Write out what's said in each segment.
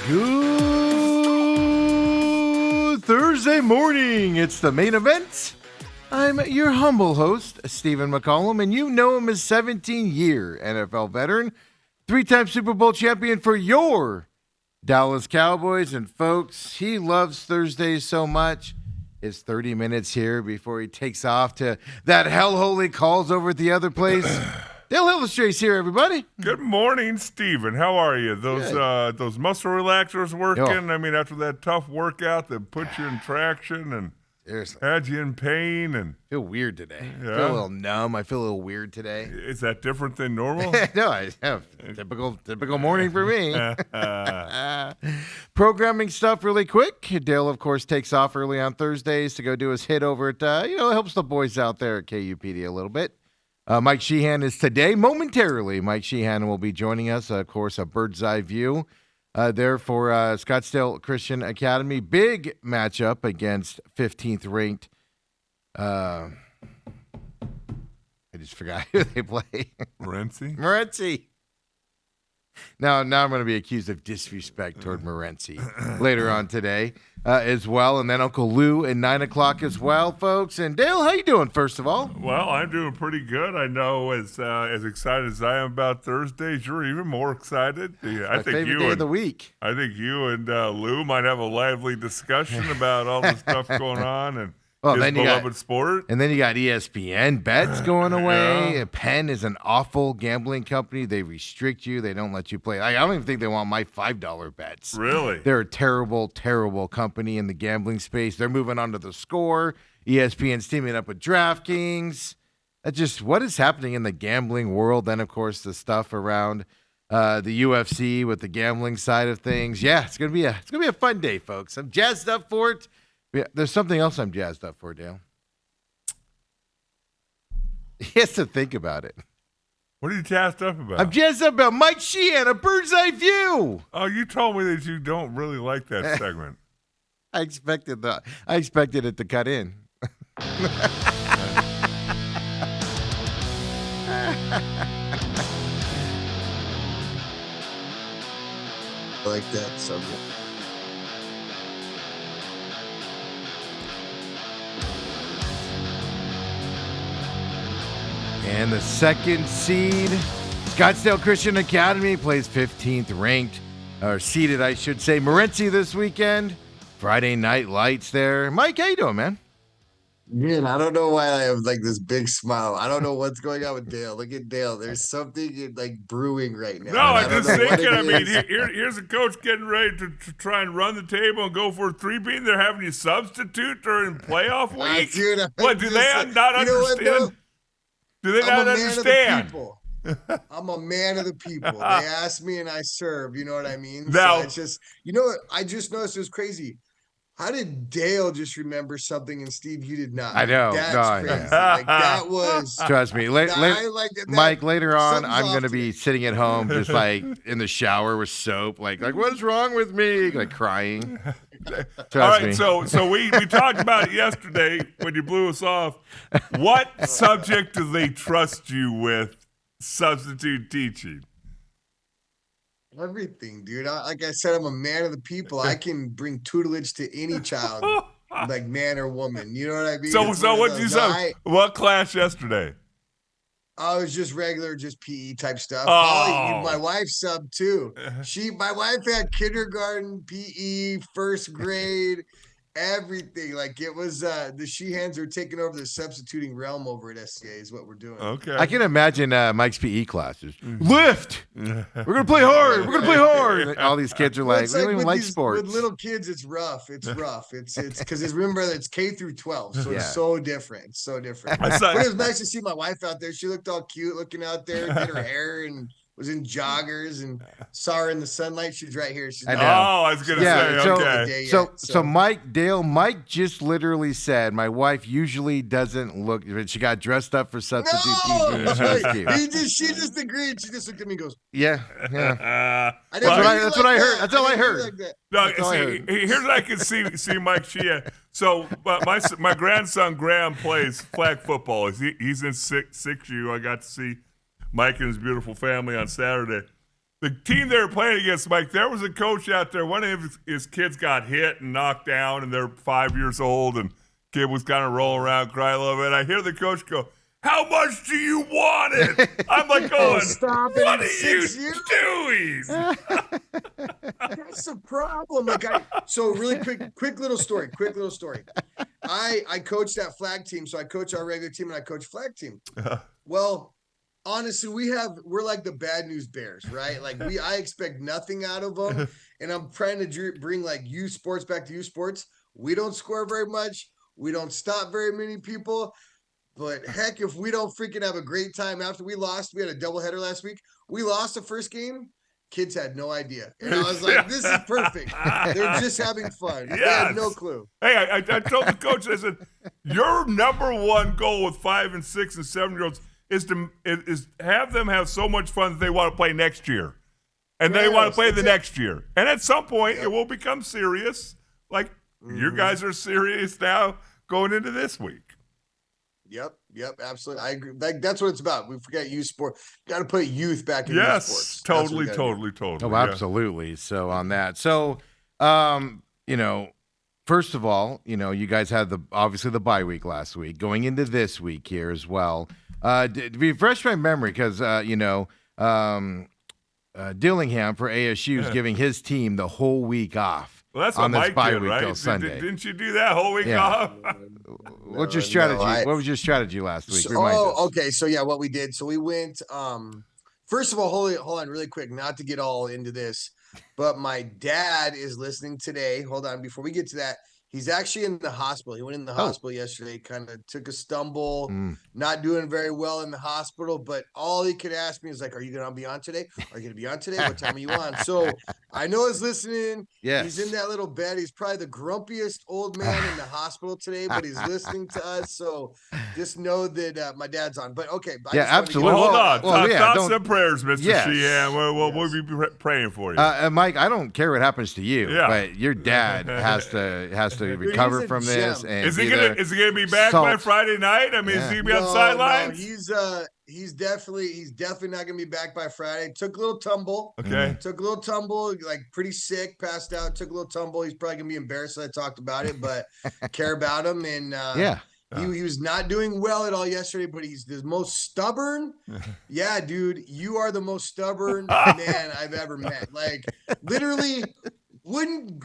Good Thursday morning. It's the main event. I'm your humble host, Stephen McCollum, and you know him as 17-year NFL veteran, 3-time Super Bowl champion for your Dallas Cowboys. And folks, he loves Thursdays so much. His 30 minutes here before he takes off to that hellholy calls over at the other place. Dale Hellestrae's here, everybody. Good morning, Steven. How are you? Those muscle relaxers working? Yo. I mean, after that tough workout that put you in traction and Seriously. had you in pain, and I feel weird today. I Yeah? feel a little numb. I feel a little weird today. is that different than normal? No, I have typical morning for me. Programming stuff really quick. Dale, of course, takes off early on Thursdays to go do his hit over at, helps the boys out there at KUPD a little bit. Mike Sheahan is today. Momentarily, Mike Sheahan will be joining us, of course, a bird's eye view there for Scottsdale Christian Academy. Big matchup against 15th ranked. I just forgot who they play. Morenci. Now I'm going to be accused of disrespect toward Morenci later on today as well. And then Uncle Lou at 9 o'clock as well, folks. And Dale, how you doing, first of all? Well, I'm doing pretty good. I know as excited as I am about Thursdays, you're even more excited. My favorite day of the week. I think you and Lou might have a lively discussion about all the stuff going on and his beloved sport. And then you got ESPN bets going away. Yeah. Penn is an awful gambling company. They restrict you. They don't let you play. I don't even think they want my $5 bets. Really? They're a terrible, terrible company in the gambling space. They're moving on to the Score. ESPN's teaming up with DraftKings. What is happening in the gambling world? Then, of course, the stuff around the UFC with the gambling side of things. Yeah, it's gonna be a fun day, folks. I'm jazzed up for it. Yeah, there's something else I'm jazzed up for, Dale. He has to think about it. What are you jazzed up about? I'm jazzed up about Mike Sheahan, a bird's eye view. Oh, you told me that you don't really like that segment. I expected it to cut in. I like that subject. And the second seed, Scottsdale Christian Academy, plays 15th ranked, or seeded, I should say, Morenci this weekend. Friday night lights there. Mike, how you doing, man? Man, I don't know why I have like this big smile. I don't know what's going on with Dale. Look at Dale. There's something like brewing right now. No, I'm don't just know what thinking. it I mean, is. here's a coach getting ready to try and run the table and go for a three-beam. They're having you substitute during playoff week. Dude, What, do they not understand? Do they not understand? I'm a man of the people. They ask me and I serve. You know what I mean? Now, so it's just, you know what? I just noticed it was crazy. How did Dale just remember something and Steve, you did not? I know. That's crazy. Like, that was. Trust me. Mike, later on, I'm going to be sitting at home just like in the shower with soap, like what's wrong with me? Like crying. All right, so we talked about it yesterday when you blew us off. What subject do they trust you with substitute teaching? Everything, dude. Like I said, I'm a man of the people. I can bring tutelage to any child, like man or woman. You know what I mean? So what did you say? What class yesterday? I was just regular, just PE type stuff. Oh. My wife subbed too. My wife had kindergarten, PE, first grade, everything. Like it was the Sheahans are taking over the substituting realm over at SCA is what we're doing. Okay. I can imagine Mike's PE classes. Lift! We're going to play hard. We're going to play hard. And all these kids are like, we don't even like sports. With little kids, it's rough. It's rough. It's because remember, it's K through 12. So it's so different. It's so different. But it was nice to see my wife out there. She looked all cute looking out there, did her hair and was in joggers and saw her in the sunlight. She's right here. She's I was going to say, okay. So Mike just literally said, my wife usually doesn't look, she got dressed up for substitute teaching. She just agreed. She just looked at me and goes, yeah. That's what I heard. That's all I heard. Here's what I can see Mike Sheahan. So my grandson Graham plays flag football. He's in 6U. I got to see Mike and his beautiful family on Saturday. the team they were playing against, Mike, there was a coach out there. One of his kids got hit and knocked down, and they're 5 years old, and kid was kind of rolling around, crying a little bit. I hear the coach go, "How much do you want it?" I'm like going, Stop "What it, are you 6 years? doing?" That's the problem. So really quick little story. I coach that flag team, so I coach our regular team and I coach flag team. Well, honestly, we're like the bad news bears, right? Like I expect nothing out of them, and I'm trying to bring like youth sports back to youth sports. We don't score very much. We don't stop very many people. But heck, if we don't freaking have a great time after we lost, we had a doubleheader last week. We lost the first game. Kids had no idea. And I was like, this is perfect. They're just having fun. Yes. They had no clue. Hey, I told the coach, I said, your number one goal with 5 and 6 and 7-year-olds is have them have so much fun that they want to play next year. And they want to play the next year. And at some point, it will become serious. Like, you guys are serious now going into this week. Yep, absolutely. I agree. Like, that's what it's about. We forget youth sport. Got to put youth back in youth sports. Totally. Oh, absolutely. So on that. So, first of all, you guys had obviously the bye week last week. Going into this week here as well. Refresh my memory because Dillingham for ASU is giving his team the whole week off. Well, that's what Mike did, right? Till Sunday. Didn't you do that whole week off? What's your strategy? What was your strategy last week? Okay. So what we did. So we went. First of all, hold on, really quick. Not to get all into this, but my dad is listening today. Hold on, before we get to that. He's actually in the hospital. He went in the hospital yesterday, kind of took a stumble, not doing very well in the hospital. But all he could ask me is like, "Are you going to be on today? Are you going to be on today? What time are you on?" So I know he's listening. Yes. He's in that little bed. He's probably the grumpiest old man in the hospital today, but he's listening to us. So just know that my dad's on. But okay. Absolutely. Hold on. Thoughts and prayers, Mr. Sheahan. We'll be praying for you. Mike, I don't care what happens to you, but your dad has to recover from this. And is he gonna be back by Friday night? I mean, is he gonna be on sidelines? No, he's definitely not gonna be back by Friday. Took a little tumble. Okay. Took a little tumble, like pretty sick, passed out, took a little tumble. He's probably gonna be embarrassed that I talked about it, but care about him. And he was not doing well at all yesterday, but he's the most stubborn. Yeah, dude, you are the most stubborn man I've ever met. Like literally wouldn't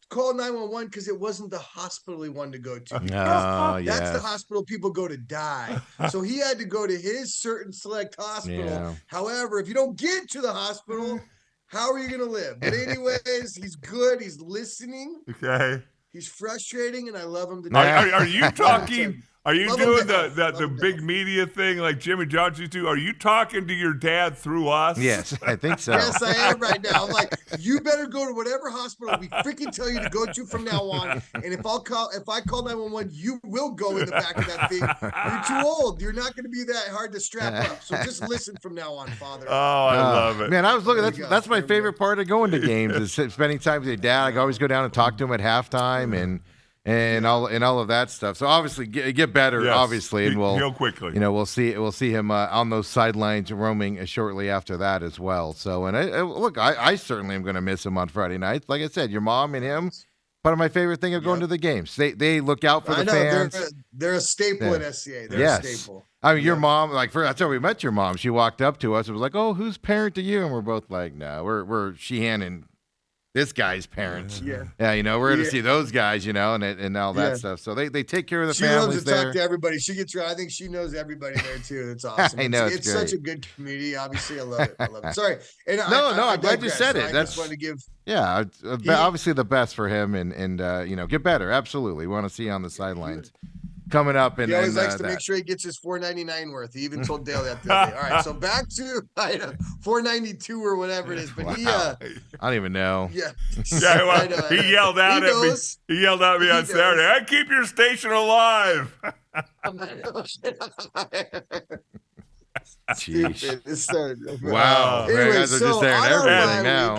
call 911 because it wasn't the hospital he wanted to go to. That's the hospital people go to die. So he had to go to his certain select hospital. Yeah. However, if you don't get to the hospital, how are you going to live? But anyways, he's good. He's listening. Okay. He's frustrating, and I love him to death. Are you talking? Are you doing the big media thing like Jimmy Johnson used to? Are you talking to your dad through us? Yes, I think so. Yes, I am right now. I'm like, you better go to whatever hospital we freaking tell you to go to from now on. And if I call 911, you will go in the back of that thing. You're too old. You're not going to be that hard to strap up. So just listen from now on, Father. Oh, I love it. Man, I was looking. That's my favorite part of going to games is spending time with your dad. I always go down and talk to him at halftime and all of that stuff. So obviously get better, obviously, and we'll heal quickly. We'll see him on those sidelines roaming shortly after that as well. So I certainly am going to miss him on Friday nights. Like I said, your mom and him, part of my favorite thing of going to the games. They look out for the fans. They're a staple at SCA. They're a staple. I mean, your mom, that's how we met your mom. She walked up to us and was like, "Oh, whose parent are you?" And we're both like, "No, we're Sheahan and this guy's parents." Yeah, we're going to see those guys, and all that stuff. So they take care of the families. She loves to talk to everybody. She gets around. I think she knows everybody there too. It's awesome. I know it's such a good community. Obviously, I love it. Sorry. And I'm glad you said it. That's fun to give. Yeah, obviously the best for him, and get better. Absolutely, we want to see you on the sidelines. Coming up, and he always likes to make sure he gets his $4.99 worth. He even told Dale that the other day. All right, so back to $4.92 or whatever it is. But I don't even know. Yeah, he yelled out at me. He yelled at me on Saturday. I keep your station alive. Wow. Anyway, guys are just there and everything now.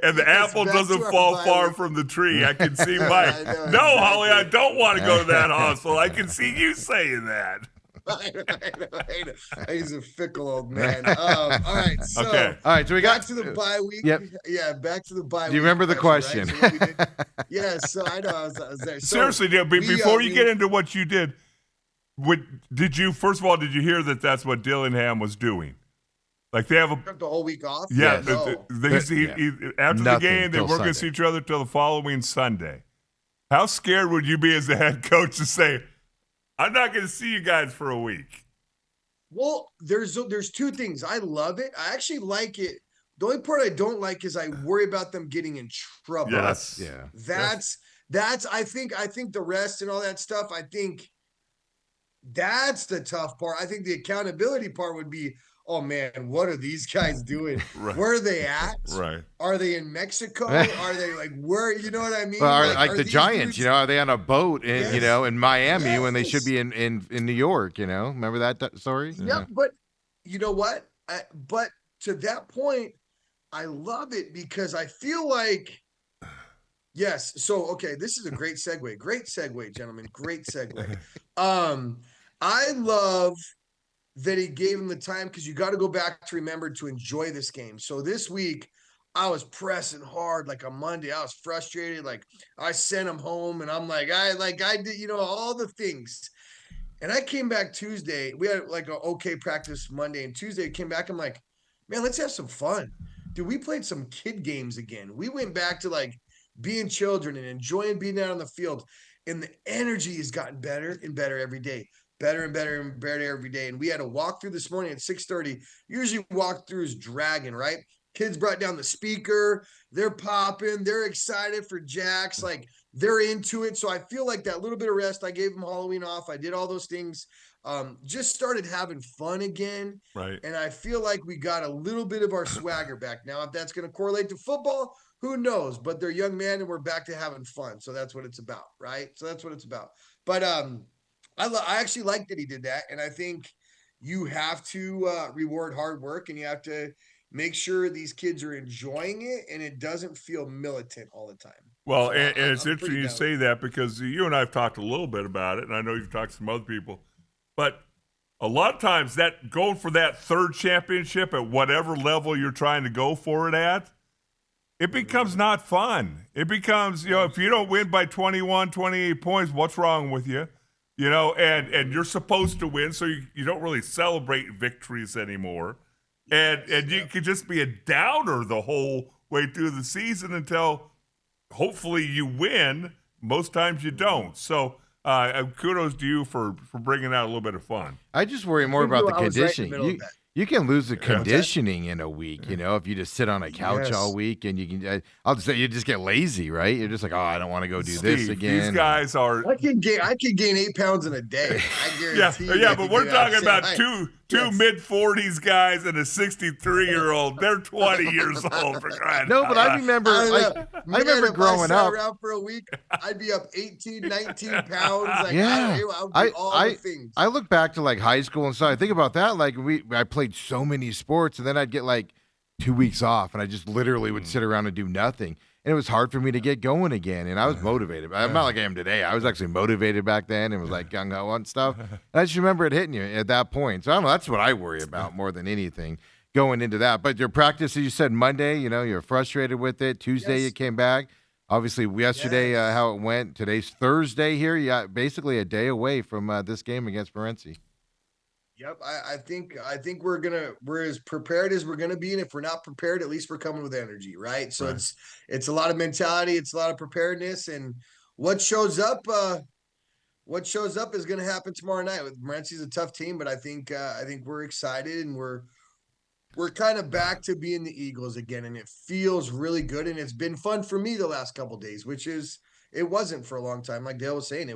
And the apple doesn't fall far from the tree. I can see Mike. No, Holly, I don't want to go to that hospital. I can see you saying that. He's a fickle old man. All right. So, okay. All right. So we back got to the bye week. Yep. Yeah, back to the bye week. Do you remember the question? Right? So what we did, yeah. So I know I was there. So Seriously, before you get into what you did, did you hear that that's what Dillingham was doing? Like they have the whole week off. Yeah. Yes. No. After the game, they till weren't going to see each other till the following Sunday. How scared would you be as the head coach to say, "I'm not going to see you guys for a week"? Well, there's two things. I love it. I actually like it. The only part I don't like is I worry about them getting in trouble. Yes. Yeah. That's I think the rest and all that stuff, I think that's the tough part. I think the accountability part would be, oh man, what are these guys doing? Right. Where are they at? Right. Are they in Mexico? Are they like where? You know what I mean? Well, are the these Giants, dudes- are they on a boat in, Yes. in Miami when they should Yes. be in New York, Remember that story? Yeah, but you know what? But to that point, I love it because I feel like, yes. So, okay, this is a great segue. Great segue, gentlemen. Great segue. I love that he gave him the time because you got to go back to remember to enjoy this game. So this week, I was pressing hard like on Monday. I was frustrated. Like I sent him home and I'm like, I did, all the things. And I came back Tuesday. We had like an okay practice Monday, and Tuesday I came back. I'm like, man, let's have some fun. Dude, we played some kid games again. We went back to like being children and enjoying being out on the field. And the energy has gotten better and better every day. Better and better and better every day. And we had a walkthrough this morning at 6:30. Usually walkthroughs dragging, right? Kids brought down the speaker. They're popping. They're excited for Jax. Like they're into it. So I feel like that little bit of rest, I gave them Halloween off. I did all those things. Just started having fun again. Right. And I feel like we got a little bit of our swagger back. Now, if that's going to correlate to football, who knows? But they're young men and we're back to having fun. So that's what it's about, right? So that's what it's about. But I actually like that he did that. And I think you have to reward hard work and you have to make sure these kids are enjoying it and it doesn't feel militant all the time. Well, So and it's I'm interesting pretty you down say with that because you and I have talked a little bit about it, and I know you've talked to some other people. But a lot of times that going for that third championship at whatever level you're trying to go for it at, it becomes not fun. It becomes, if you don't win by 21, 28 points, what's wrong with you? And you're supposed to win, so you don't really celebrate victories anymore. And you could just be a downer the whole way through the season until hopefully you win. Most times you don't. So kudos to you for bringing out a little bit of fun. I just worry more about the conditioning. You can lose the Yeah. conditioning in a week, if you just sit on a couch Yes. all week and you can, I'll just say you just get lazy, right? You're just like, oh, I don't want to go do this Steve, again. These guys are. I could gain 8 pounds in a day. I guarantee you. Yeah, but we're talking about Hey, two yes. mid-40s guys and a 63-year-old. They're 20 years old for crying No, out but I loud. remember, I remember growing sat up. around for a week, I'd be up 18, 19 pounds. Like, Yeah. I would do all the things. I look back to like high school and stuff. I think about that. Like I played so many sports, and then I'd get like 2 weeks off, and I just literally would sit around and do nothing. And it was hard for me to get going again. And I was motivated. I'm not like I am today. I was actually motivated back then and was like gung ho and stuff. And I just remember it hitting you at that point. So I don't know. That's what I worry about more than anything going into that. But your practice, as you said, Monday, you're frustrated with it. Tuesday, Yes. you came back. Obviously, yesterday, how it went. Today's Thursday here. You got basically a day away from this game against Morenci. Yep, I think we're as prepared as we're gonna be, and if we're not prepared, at least we're coming with energy, right? So Right. it's a lot of mentality, it's a lot of preparedness, and what shows up is gonna happen tomorrow night. With Morenci's a tough team, but I think we're excited and we're kind of back to being the Eagles again, and it feels really good, and it's been fun for me the last couple of days, which is it wasn't for a long time. Like Dale was saying, I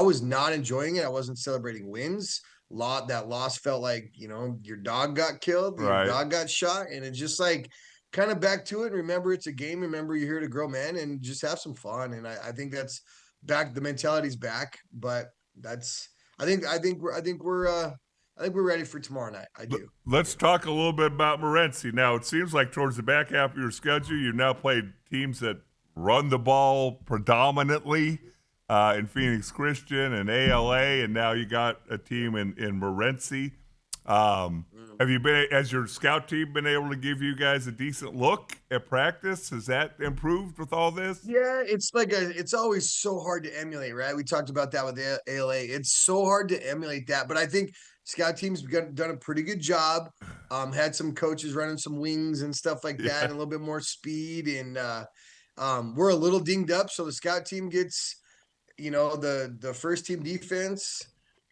was not enjoying it. I wasn't celebrating wins. That loss felt like, your dog got killed, your Right. dog got shot, and it's just like kind of back to it. Remember, it's a game. Remember, you're here to grow men and just have some fun. And I think that's back. The mentality's back, but I think we're ready for tomorrow night. I do. Let's talk a little bit about Morenci. Now, it seems like towards the back half of your schedule, you've now played teams that run the ball predominantly. in Phoenix Christian and ALA, and now you got a team in Morenci. Has your scout team been able to give you guys a decent look at practice? Has that improved with all this? Yeah, it's always so hard to emulate, right? We talked about that with ALA. It's so hard to emulate that, but I think scout team's done a pretty good job. Had some coaches running some wings and stuff like that, and a little bit more speed. And we're a little dinged up, so the scout team gets, the first team defense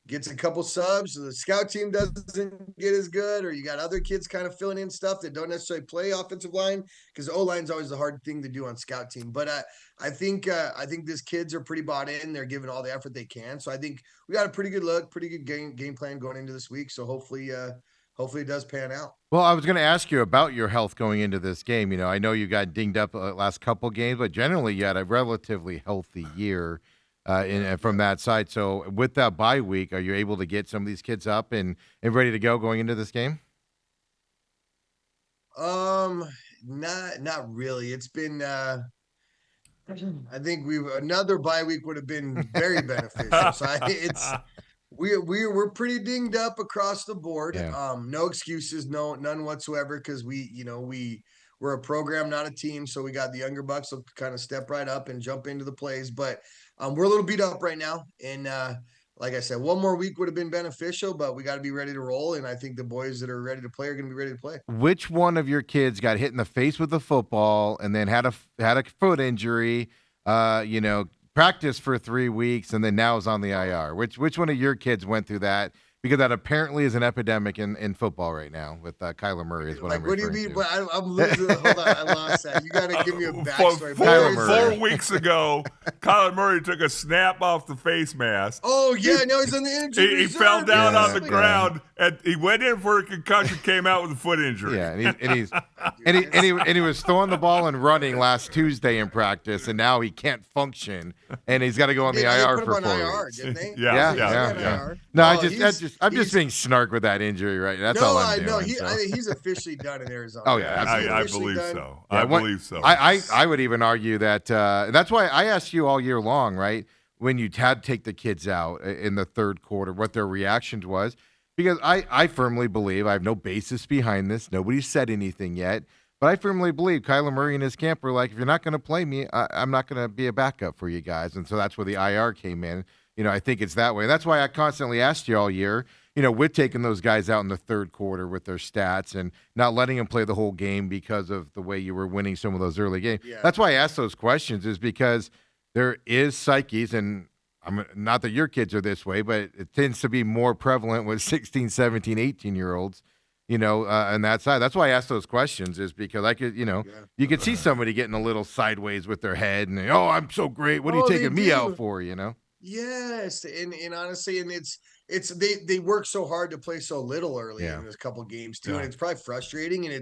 gets a couple subs. So the scout team doesn't get as good, or you got other kids kind of filling in stuff that don't necessarily play offensive line, because O-line is always the hard thing to do on scout team. But I think these kids are pretty bought in. They're giving all the effort they can. So I think we got a pretty good look, pretty good game plan going into this week. So hopefully it does pan out. Well, I was going to ask you about your health going into this game. I know you got dinged up last couple games, but generally you had a relatively healthy year from that side. So with that bye week, are you able to get some of these kids up and ready to go going into this game? Not really. It's been I think another bye week would have been very beneficial. So we're pretty dinged up across the board. Yeah. No excuses, none whatsoever, because we're a program, not a team. So we got the younger bucks will kind of step right up and jump into the plays. But we're a little beat up right now. And like I said, one more week would have been beneficial, but we got to be ready to roll. And I think the boys that are ready to play are going to be ready to play. Which one of your kids got hit in the face with the football and then had a foot injury, practiced for 3 weeks, and then now is on the IR? Which one of your kids went through that? Because that apparently is an epidemic in football right now with Kyler Murray is what I'm referring to. What do you mean? But I'm losing. Hold on, I lost that. You got to give me a backstory. 4 weeks ago, Kyler Murray took a snap off the face mask. Oh, yeah, now he's on the injury reserve. He fell down on the ground, and he went in for a concussion, came out with a foot injury. Yeah, and he was throwing the ball and running last Tuesday in practice, and now he can't function, and he's got to go on the IR for 4 weeks. Didn't they? Yeah. No, I'm just being snark with that injury, right? That's all I'm doing. No, he's officially done in Arizona. Oh yeah, I believe so. Yeah, I believe so. I would even argue that that's why I asked you all year long, right? When you had to take the kids out in the third quarter, what their reaction was, because I firmly believe, I have no basis behind this. Nobody's said anything yet, but I firmly believe Kyler Murray and his camp were like, if you're not going to play me, I'm not going to be a backup for you guys, and so that's where the IR came in. I think it's that way. That's why I constantly asked you all year, with taking those guys out in the third quarter with their stats and not letting them play the whole game because of the way you were winning some of those early games. Yeah. That's why I asked those questions, is because there is psyches, and not that your kids are this way, but it tends to be more prevalent with 16, 17, 18-year-olds, on that side. That's why I asked those questions, is because I could, you could see somebody getting a little sideways with their head and, I'm so great. What are you taking me out for, Yes, and honestly, and they work so hard to play so little early in this couple games too, and it's probably frustrating, and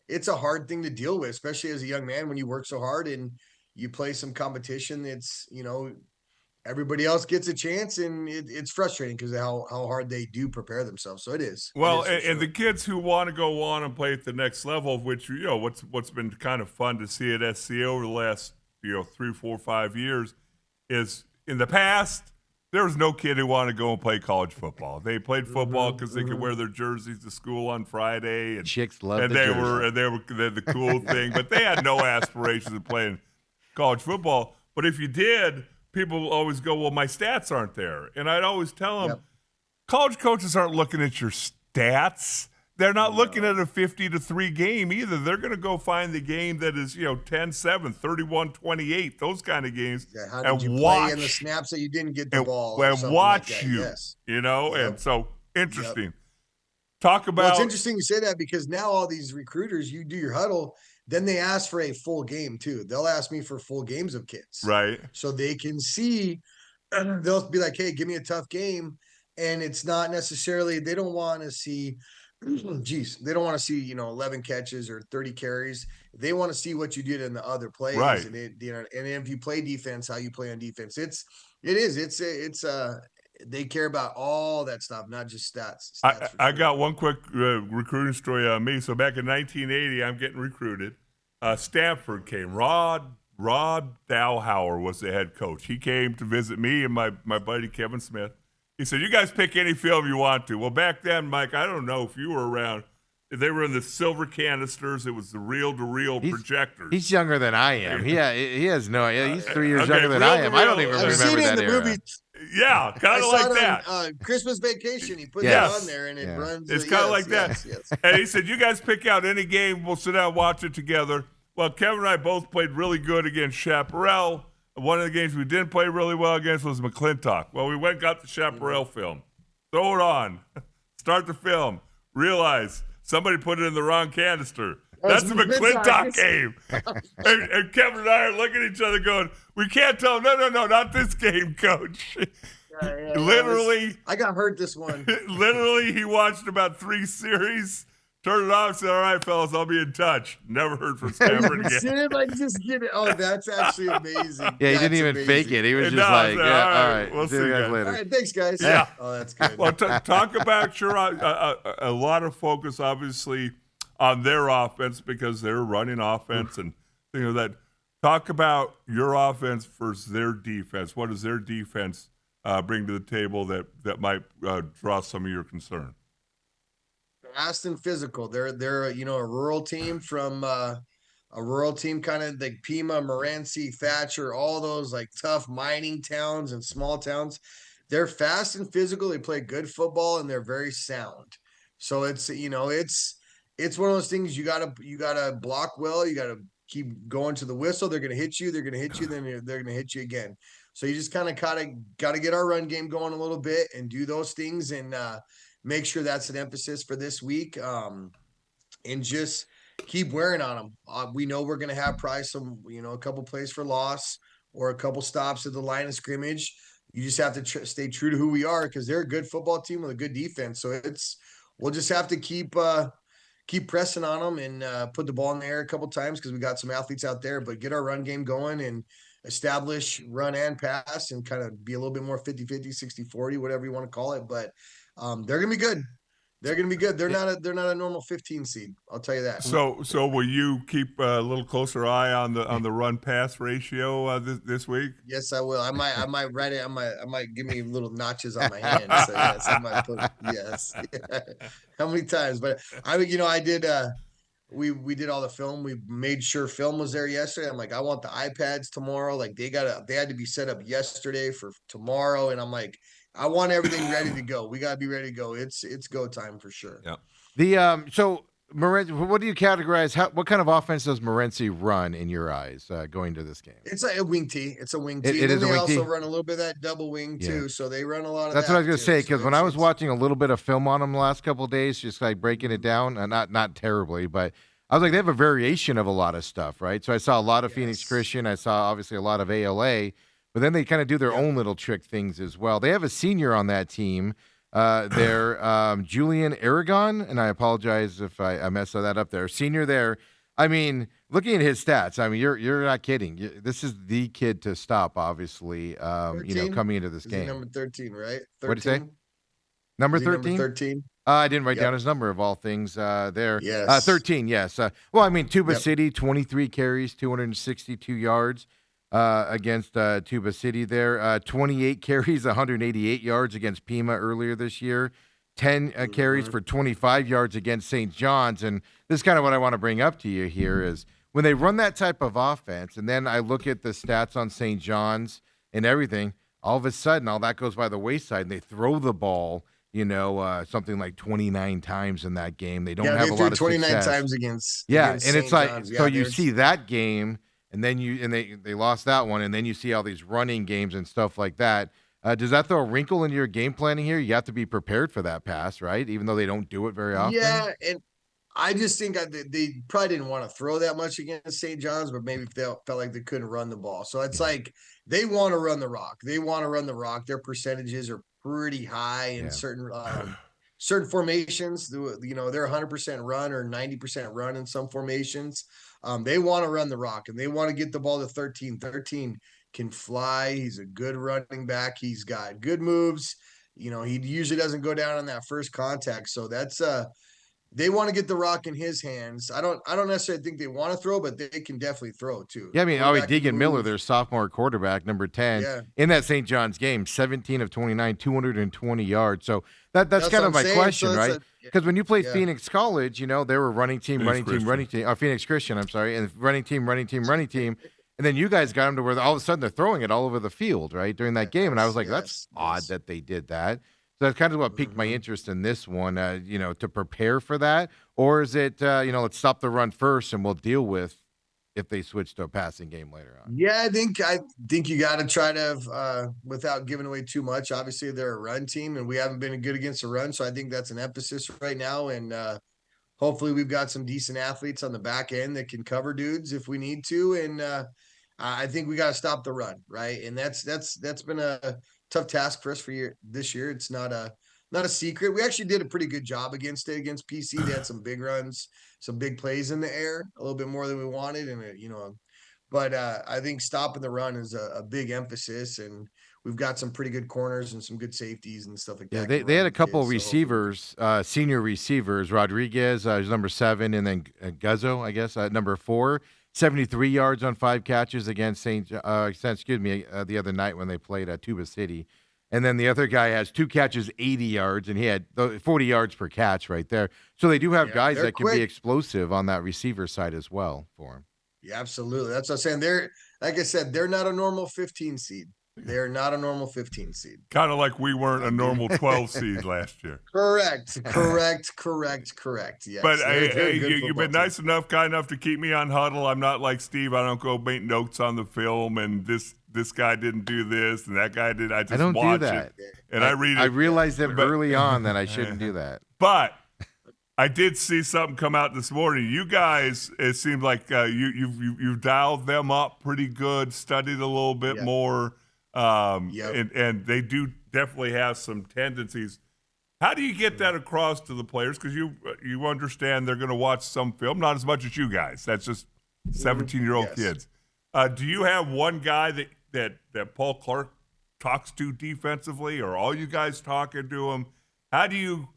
it's a hard thing to deal with, especially as a young man when you work so hard and you play some competition. It's everybody else gets a chance, and it's frustrating because how hard they do prepare themselves. So it is. Well, and the kids who want to go on and play at the next level, which what's been kind of fun to see at SCA over the last 3, 4, 5 years is. In the past, there was no kid who wanted to go and play college football. They played football because they could wear their jerseys to school on Friday, and chicks loved and they were the cool thing. But they had no aspirations of playing college football. But if you did, people always go, "Well, my stats aren't there," and I'd always tell them, college coaches aren't looking at your stats. They're not looking at a 50-3 game either. They're going to go find the game that is, 10-7, 31-28, those kind of games, how did you play in the snaps that you didn't get the ball, and watch like you, and so interesting. Yep. Talk about. Well, it's interesting you say that, because now all these recruiters, you do your huddle, then they ask for a full game too. They'll ask me for full games of kids, right? So they can see. They'll be like, "Hey, give me a tough game," and it's not necessarily they don't want to see. They don't want to see 11 catches or 30 carries. They want to see what you did in the other plays, right? And and if you play defense, how you play on defense. It's they care about all that stuff, not just stats. I got one quick recruiting story on me. So back in 1980, I'm getting recruited. Stanford came. Rod Rod Dalhauer was the head coach. He came to visit me and my buddy Kevin Smith. He said, "You guys pick any film you want to." Well, back then, Mike, I don't know if you were around. They were in the silver canisters. It was the reel-to-reel projectors. He's younger than I am. He has no idea. He's 3 years younger than I am. I don't even remember that era. Movie. Yeah, kind of like that. Christmas Vacation. He put it on there, and it runs. It's kind of like that. Yes. And he said, "You guys pick out any game. We'll sit down and watch it together." Well, Kevin and I both played really good against Chaparral. One of the games we didn't play really well against was McClintock. Well, we went and got the Chaparral film. Throw it on. Start the film. Realize somebody put it in the wrong canister. That's the McClintock game. and Kevin and I are looking at each other going, "We can't tell." No, not this game, Coach. Yeah, literally. I got hurt this one. Literally, he watched about 3 series, turned it off, said, "All right, fellas, I'll be in touch." Never heard from Stafford again. Just get it. Oh, that's actually amazing. Yeah, he didn't even fake it. He was just like, all right, we'll see you guys later. All right, thanks, guys. Yeah. Oh, that's good. Well, talk about a lot of focus, obviously, on their offense because they're running offense and things like that. Talk about your offense versus their defense. What does their defense bring to the table that might draw some of your concern? Fast and physical. They're a rural team from a rural team, kind of like Pima, Morenci, Thatcher, all those like tough mining towns and small towns. They're fast and physical. They play good football and they're very sound. So it's one of those things you gotta block well. You gotta keep going to the whistle. They're gonna hit you. They're gonna hit you. Then they're gonna hit you again. So you just kind of gotta get our run game going a little bit and do those things and make sure that's an emphasis for this week. And just keep wearing on them. We know we're gonna have probably some a couple plays for loss or a couple stops at the line of scrimmage. You just have to stay true to who we are because they're a good football team with a good defense. So we'll just have to keep pressing on them and put the ball in the air a couple times because we got some athletes out there, but get our run game going and establish run and pass and kind of be a little bit more 50-50, 60-40, whatever you want to call it. But they're going to be good. They're going to be good. They're not a normal 15 seed. I'll tell you that. So will you keep a little closer eye on the run pass ratio this week? Yes, I will. I might write it. I might give me little notches on my hand. So yes, I might put yes. Yeah. How many times? But I did. We did all the film. We made sure film was there yesterday. I'm like, I want the iPads tomorrow. Like they had to be set up yesterday for tomorrow. And I'm like, I want everything ready to go. We gotta be ready to go. It's go time for sure. Yeah. So Morenci, what do you categorize? What kind of offense does Morenci run in your eyes going to this game? It's a wing tee. It's a wing tee. It is a wing tee. They also run a little bit of that double wing too. So they run a lot of. That's what I was gonna say because when I was watching a little bit of film on them the last couple of days, just like breaking it down, not terribly, but I was like they have a variation of a lot of stuff, right? So I saw a lot of Phoenix Christian. I saw obviously a lot of ALA. But then they kind of do their own little trick things as well. They have a senior on that team. They're Julian Aragon, and I apologize if I messed that up there. Senior there. I mean, looking at his stats, I mean, you're not kidding. This is the kid to stop, obviously, coming into this game. Number 13, right? 13? What did you say? Number 13? Number 13. I didn't write down his number of all things there. Yes. 13, yes. Well, I mean, Tuba City, 23 carries, 262 yards. Against Tuba City there. 28 carries, 188 yards against Pima earlier this year. 10 carries for 25 yards against St. John's. And this is kind of what I want to bring up to you here is when they run that type of offense, and then I look at the stats on St. John's and everything, all of a sudden all that goes by the wayside, and they throw the ball, something like 29 times in that game. They don't have a lot of 29 success. times against and St. it's like, John's. so you see that game, and then they lost that one, and then you see all these running games and stuff like that. Does that throw a wrinkle into your game planning here? You have to be prepared for that pass, right? Even though they don't do it very often. Yeah, and I just think they probably didn't want to throw that much against St. John's, but maybe felt like they couldn't run the ball. So it's like they want to run the rock. Their percentages are pretty high in certain formations. They're 100% run or 90% run in some formations. They want to run the rock and they want to get the ball to 13. 13 can fly. He's a good running back. He's got good moves. He usually doesn't go down on that first contact. So that's they want to get the rock in his hands. I don't necessarily think they want to throw, but they can definitely throw too. Yeah, I mean, Deegan Miller, their sophomore quarterback, number 10, in that St. John's game, 17 of 29, 220 yards. So that's kind of my question, so right? Because when you play Phoenix College, you know, they were running team. Phoenix Christian, I'm sorry, and running team. And then you guys got them to where all of a sudden they're throwing it all over the field, right, during that game. And I was like, that's odd that they did that. So that's kind of what piqued my interest in this one, you know, to prepare for that. Or is it, you know, let's stop the run first and we'll deal with if they switch to a passing game later on? Yeah, I think you got to try to, without giving away too much. Obviously, they're a run team, and we haven't been good against the run. So I think that's an emphasis right now. And hopefully we've got some decent athletes on the back end that can cover dudes if we need to. And I think we got to stop the run, right? And that's been a tough task for us this year. It's not a secret. We actually did a pretty good job against PC. They had some big runs, some big plays in the air, a little bit more than we wanted, and but I think stopping the run is a big emphasis, and we've got some pretty good corners and some good safeties and stuff like that. Yeah, they had a couple of receivers, senior receivers. Rodriguez is number 7, and then Guzzo, I guess, number 4. 73 yards on 5 catches against the other night when they played at Tuba City. And then the other guy has 2 catches, 80 yards, and he had 40 yards per catch right there. So they do have guys that can be explosive on that receiver side as well for him. Yeah, absolutely. That's what I'm saying. Like I said, they're not a normal 15 seed. They're not a normal 15 seed. Kind of like we weren't a normal 12 seed last year. Correct. Yes. But you've been nice enough, kind enough to keep me on huddle. I'm not like Steve. I don't go make notes on the film and this guy didn't do this and that guy did. I don't watch do that. It. And I read it. I realized that early on that I shouldn't do that. But I did see something come out this morning. You guys, it seemed like you've dialed them up pretty good, studied a little bit more. And they do definitely have some tendencies. How do you get that across to the players? Because you understand they're going to watch some film, not as much as you guys. That's just 17-year-old kids. Do you have one guy that Paul Clark talks to defensively, or all you guys talking to him? How do you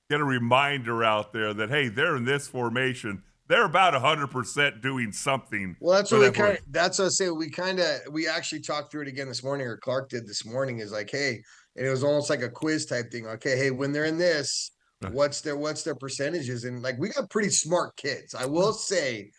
get a reminder out there that, hey, they're in this formation? They're about 100% doing something. Well, that's what that's what I say. We actually talked through it again this morning, or Clark did this morning, is like, hey, and it was almost like a quiz type thing. Okay, hey, when they're in this, what's their percentages? And like, we got pretty smart kids. I will say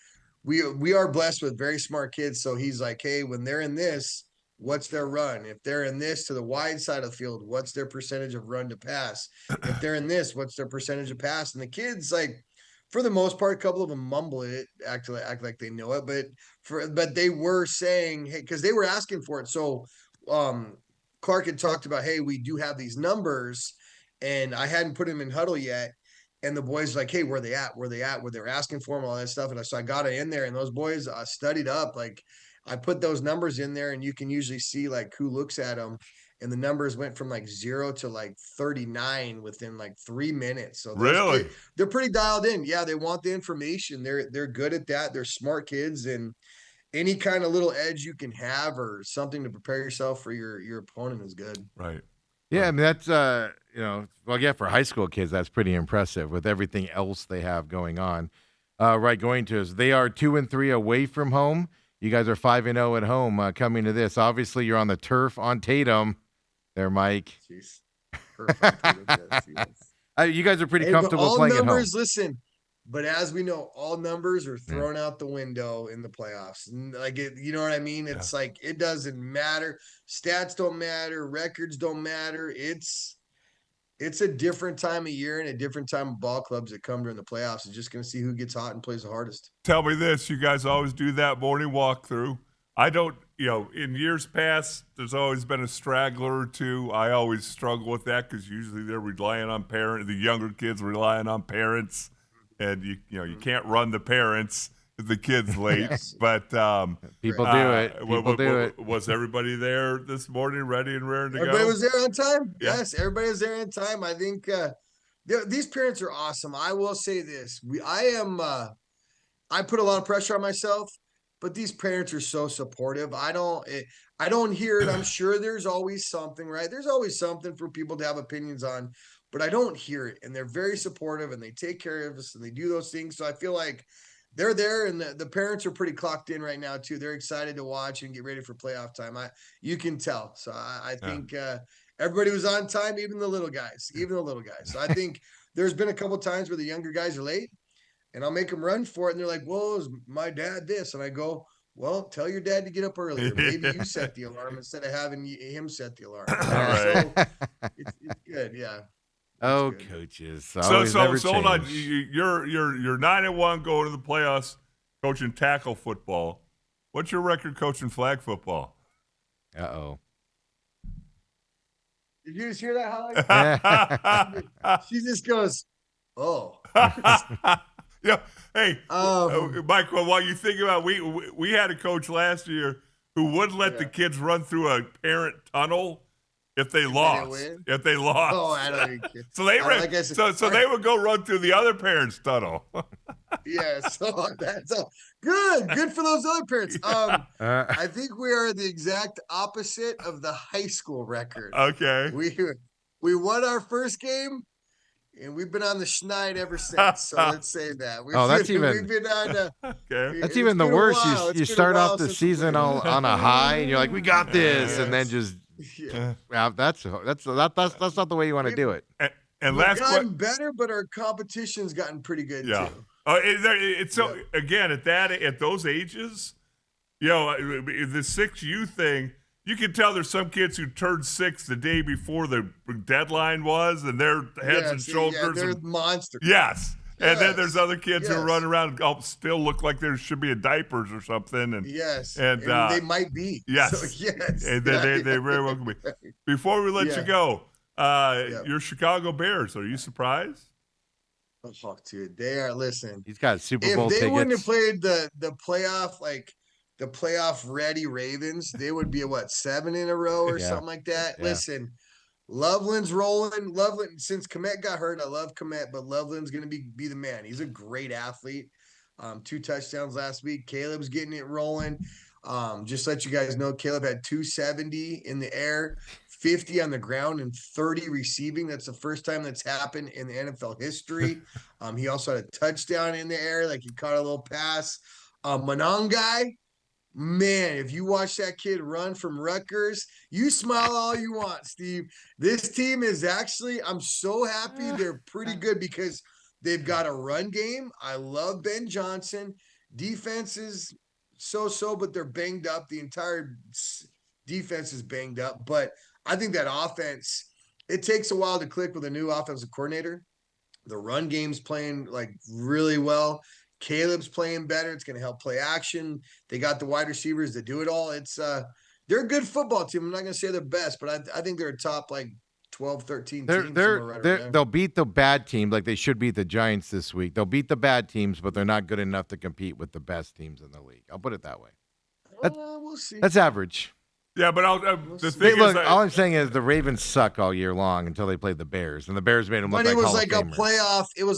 we are blessed with very smart kids. So he's like, hey, when they're in this, what's their run? If they're in this to the wide side of the field, what's their percentage of run to pass? If they're in this, what's their percentage of pass? And the kids, like, for the most part, a couple of them mumble it, act like they know it, but they were saying, hey, because they were asking for it. So Clark had talked about, hey, we do have these numbers, and I hadn't put them in huddle yet. And the boys like, hey, where they at? Where they're asking for them, all that stuff. And so I got it in there, and those boys studied up. Like, I put those numbers in there, and you can usually see like who looks at them. And the numbers went from like 0 to like 39 within like 3 minutes. So really, they're pretty dialed in. Yeah, they want the information. They're good at that. They're smart kids, and any kind of little edge you can have or something to prepare yourself for your opponent is good. Right. Yeah, I mean that's for high school kids that's pretty impressive with everything else they have going on. They are 2-3 away from home. You guys are 5-0 at home coming to this. Obviously, you're on the turf on Tatum. There, Mike. Jeez. You guys are pretty comfortable playing at home. Listen, but as we know, all numbers are thrown out the window in the playoffs. Like, you know what I mean? It's like, it doesn't matter. Stats don't matter. Records don't matter. It's a different time of year and a different time of ball clubs that come during the playoffs. It's just going to see who gets hot and plays the hardest. Tell me this. You guys always do that morning walkthrough. I don't, in years past, there's always been a straggler or two. I always struggle with that because usually they're relying on parents. The younger kids relying on parents, and you can't run the parents if the kid's late. Yes. But people do it. People do it. Was everybody there this morning, ready and raring to go? Everybody was there on time. Yeah. Yes, everybody was there on time. I think these parents are awesome. I will say this: I put a lot of pressure on myself. But these parents are so supportive. I don't hear it. I'm sure there's always something, right? There's always something for people to have opinions on. but I don't hear it. And they're very supportive and they take care of us and they do those things. So I feel like they're there, and the parents are pretty clocked in right now too. They're excited to watch and get ready for playoff time. You can tell. So I think everybody was on time, even the little guys. So I think there's been a couple times where the younger guys are late, and I'll make them run for it, and they're like, "Well, is my dad this?" And I go, "Well, tell your dad to get up earlier. Maybe you set the alarm instead of having him set the alarm." All right. So it's good, yeah. Oh, good. Coaches. So hold on. You're 9-1 going to the playoffs, coaching tackle football. What's your record coaching flag football? Uh-oh. Did you just hear that, Holly? She just goes, "Oh." Yeah. Hey, Mike. While you think about, we had a coach last year who wouldn't let the kids run through a parent tunnel if they lost. Oh, I don't even care. So they they would go run through the other parent's tunnel. Yeah, so that's good for those other parents. I think we are the exact opposite of the high school record. Okay. We won our first game, and we've been on the schneid ever since. So let's say that. That's even the worst. You start off the season all on a high, and you're like, "We got this," and then just that's not the way you want to do it. And we've gotten better, but our competition's gotten pretty good too. It's so again at those ages, the 6U thing. You can tell there's some kids who turned 6 the day before the deadline was, and their heads and shoulders. Yeah, they're monsters. Yes. And then there's other kids who run around and still look like there should be in diapers or something. And and they might be. Yes. So, yes. And they very well could be. Before we let you go, your Chicago Bears, are you surprised? Oh, dude, they are. Listen, he's got Super Bowl tickets. If they wouldn't have played the playoff, the playoff ready Ravens, they would be 7 in a row or something like that. Yeah. Listen, Loveland's rolling. Loveland, since Komet got hurt, I love Komet, but Loveland's going to be the man. He's a great athlete. 2 touchdowns last week. Caleb's getting it rolling. Just to let you guys know, Caleb had 270 in the air, 50 on the ground, and 30 receiving. That's the first time that's happened in the NFL history. He also had a touchdown in the air, he caught a little pass. Monongai, man, if you watch that kid run from Rutgers, you smile all you want, Steve. This team is actually, I'm so happy they're pretty good because they've got a run game. I love Ben Johnson. Defense is so, but they're banged up. The entire defense is banged up. But I think that offense, it takes a while to click with a new offensive coordinator. The run game's playing really well. Caleb's playing better. It's going to help play action. They got the wide receivers that do it all. It's they're a good football team. I'm not going to say they're best, but I think they're a top 12, 13 teams. They'll beat the bad teams like they should beat the Giants this week. They'll beat the bad teams, but they're not good enough to compete with the best teams in the league. I'll put it that way. We'll see. That's average. Yeah, but the thing is, all I'm saying is the Ravens suck all year long until they played the Bears, and the Bears made them look like Hall of Famers. But it was a playoff. It was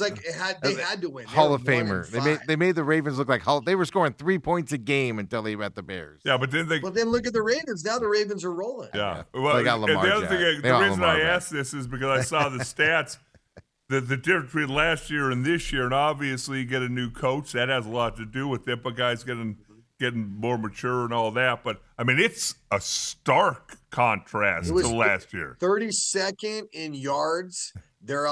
they had to win. Hall of Famer. They made the Ravens look like they were scoring 3 points a game until they met the Bears. Yeah, but then then look at the Ravens. Now the Ravens are rolling. Yeah. Well, they got Lamar. The reason I asked this is because I saw the stats. The difference between last year and this year, and obviously you get a new coach. That has a lot to do with it, but guys getting more mature and all that. But, it's a stark contrast to last year. 32nd in yards. They're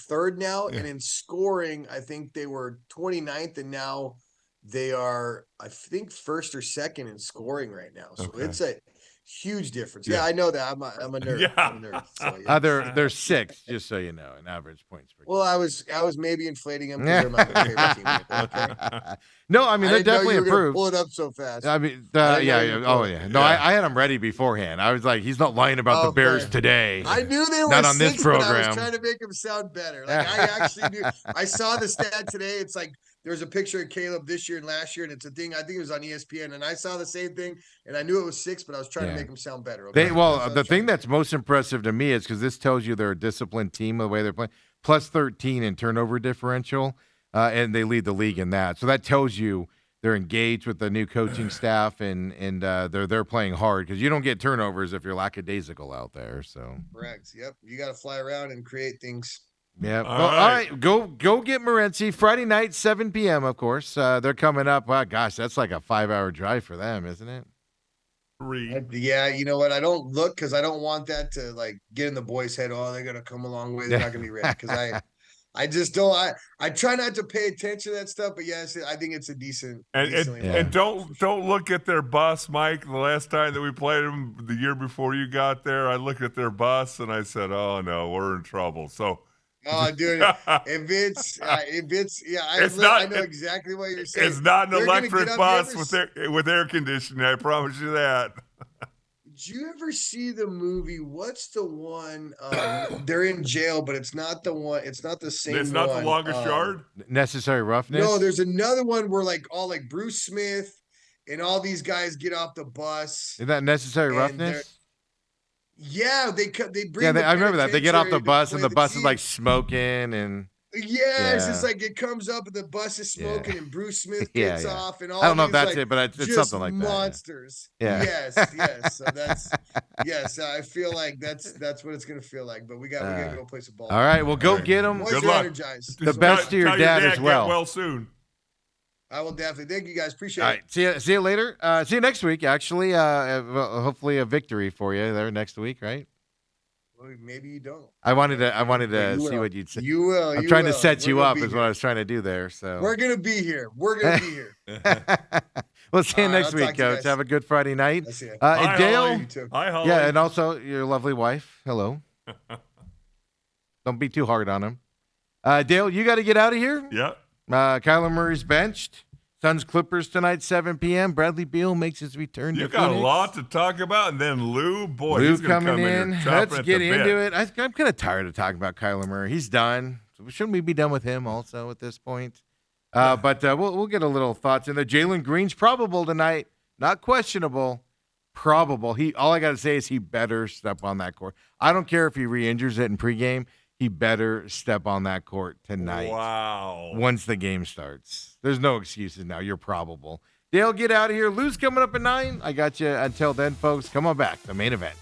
third now. Yeah. And in scoring, I think they were 29th, and now they are, I think, first or second in scoring right now. So it's a huge difference. Yeah, I know that. I'm a nerd. Yeah. I'm a nerd. So, they're 6, just so you know, in average points per game. Well, I was maybe inflating them because they're my favorite team. Okay. No, they're definitely improved. Pull it up so fast. No, I had them ready beforehand. I was like, he's not lying about the Bears today. I knew they were not on this program. But I was trying to make him sound better. I actually knew. I saw the stat today. It's there's a picture of Caleb this year and last year, and it's a thing. I think it was on ESPN, and I saw the same thing, and I knew it was 6, but I was trying to make him sound better. Okay? The thing that's most impressive to me is because this tells you they're a disciplined team the way they're playing. Plus 13 in turnover differential, and they lead the league in that. So that tells you they're engaged with the new coaching staff, and they're playing hard because you don't get turnovers if you're lackadaisical out there. So correct. Yep, you got to fly around and create things. Yeah. All right. Go get Morency Friday night, 7 p.m. Of course, they're coming up. Gosh, that's like a 5-hour drive for them, isn't it? 3. Yeah, you know what? I don't look because I don't want that to like get in the boys' head. Oh, they're gonna come a long way. They're not gonna be ready because I just don't. I try not to pay attention to that stuff, but yes, I think it's a decent. And don't look at their bus, Mike. The last time that we played them, the year before you got there, I looked at their bus and I said, "Oh no, we're in trouble." So. Oh, dude! If it's I know exactly what you're saying. It's not an electric bus with air conditioning. I promise you that. Did you ever see the movie? What's the one? They're in jail, but it's not the one. It's not the same. It's not The Longest Yard. Necessary Roughness. No, there's another one where like Bruce Smith and all these guys get off the bus. Is that Necessary Roughness? Yeah, they bring. Yeah, I remember that. They get off the bus and the bus is like smoking and. Yeah, it's just like it comes up and the bus is smoking and Bruce Smith gets off and all. I don't know if that's like, it, but it's something like monsters. That. Yeah. Yes. So that's I feel like that's what it's gonna feel like. But we gotta go play some ball. All right, well, go get them. Good luck. Energized. The best to your dad as well. Get well soon. I will definitely. Thank you guys. Appreciate it. All right, see you later. See you next week. Actually, hopefully a victory for you there next week, right? Well, maybe you don't. I wanted to see what you'd say. You will. I'm trying to set you up is what I was trying to do there. So we're gonna be here. We'll see you next week, Coach. Have a good Friday night. Hi, Dale. Hi, Holly. Yeah, and also your lovely wife. Hello. Don't be too hard on him. Dale, you got to get out of here. Yeah. Kyler Murray's benched. Suns Clippers tonight, 7 p.m. Bradley Beal makes his return. You got Phoenix. A lot to talk about, and then Lou, he's coming in. Let's get into it. I'm kind of tired of talking about Kyler Murray. He's done. Shouldn't we be done with him also at this point? But we'll get a little thoughts in there. Jalen Green's probable tonight, not questionable. Probable. All I got to say is he better step on that court. I don't care if he re-injures it in pregame. He better step on that court tonight. Wow. Once the game starts. There's no excuses now. You're probable. Dale, get out of here. Lou's coming up at 9. I got you until then, folks. Come on back. The main event.